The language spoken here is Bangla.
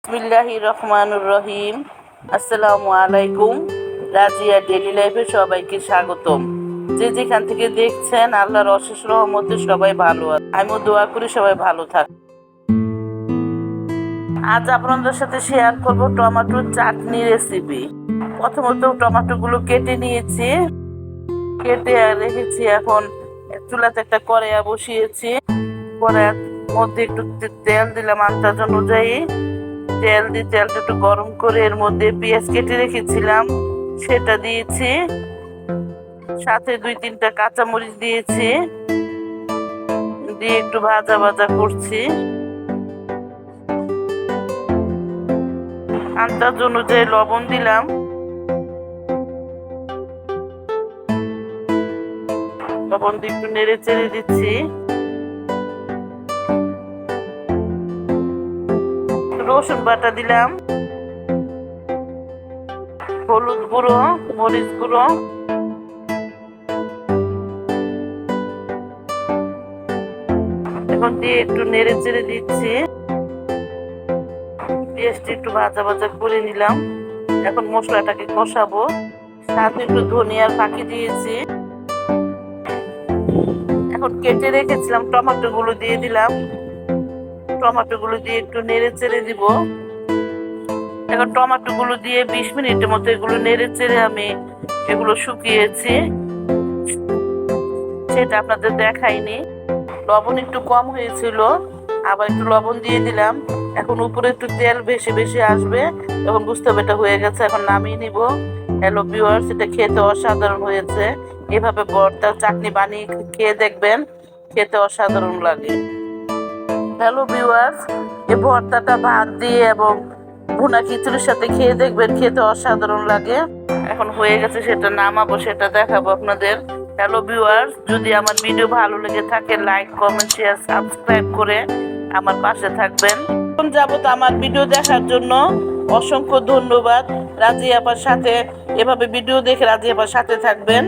বিসমিল্লাহির রহমানুর রহিম। আসসালামু আলাইকুম। রাজিয়া ডেইলি লাইফে সবাইকে স্বাগতম। যে যেখান থেকে দেখছেন, আল্লাহর অশেষ রহমতে সবাই ভালো আছে। আমিও দোয়া করি সবাই ভালো থাক। আজ আপনাদের সাথে শেয়ার করব টমেটোর চাটনি রেসিপি। প্রথমত টমেটোগুলো কেটে নিয়েছি, কেটে রেখেছি। এখন চুলাতে একটা কড়াইয়া বসিয়েছি। কড়াইয়ের মধ্যে একটু তেল দিলাম আন্দাজ অনুযায়ী। তেল দিয়ে তেলটা একটু গরম করে এর মধ্যে পেঁয়াজ কেটে রেখেছিলাম সেটা দিয়েছি, সাথে 2-3টা কাঁচামরিচ দিয়েছি, দিয়ে একটু ভাজা ভাজা করছি। আন্দাজ অনুযায়ী লবণ দিলাম। লবণ দিয়ে একটু নেড়ে চেড়ে দিচ্ছি। রসুন বাটা দিলাম, হলুদ গুঁড়ো, মরিচ গুঁড়ো, এখন দিয়ে একটু নেড়ে চেড়ে দিচ্ছি। পেঁয়াজটা একটু ভাজা ভাজা করে নিলাম। এখন মশলাটাকে কষাবো। সাথে একটু ধনিয়ার ফাঁকি দিয়েছি। এখন কেটে রেখেছিলাম টমেটো গুলো দিয়ে দিলাম। টমেটো গুলো দিয়ে একটু নেড়ে চেড়ে দিব। এখন টমেটো গুলো দিয়ে 20 মিনিটের মতো এগুলো নেড়ে চেড়ে আমি এগুলো শুকিয়েছি, সেটা আপনাদের দেখাইনি। লবণ একটু কম হয়েছিল, আবার একটু লবণ দিয়ে দিলাম। এখন উপরে একটু তেল বেশি বেশি আসবে, তখন বুঝতে হবে এটা হয়ে গেছে। এখন নামিয়ে নিব। হ্যালো ভিউয়ার্স, এটা খেতে অসাধারণ হয়েছে। এভাবে ভর্তা চাটনি বানিয়ে খেয়ে দেখবেন, খেতে অসাধারণ লাগে। হ্যালো ভিউয়ার্স, এই ভর্তাটা ভাত দিয়ে এবং ভুনা খিচুড়ির সাথে খেয়ে দেখবেন, খেতে অসাধারণ লাগে। এখন হয়ে গেছে, সেটা নামাবো, সেটা দেখাবো আপনাদের। হ্যালো ভিউয়ার্স, যদি আমার ভিডিও ভালো লেগে থাকে লাইক, কমেন্ট, শেয়ার, সাবস্ক্রাইব করে আমার পাশে থাকবেন। এখন যাবত আমার ভিডিও দেখার জন্য অসংখ্য ধন্যবাদ। রাজিয়া আপার সাথে এভাবে ভিডিও দেখে রাজিয়া আপার সাথে থাকবেন।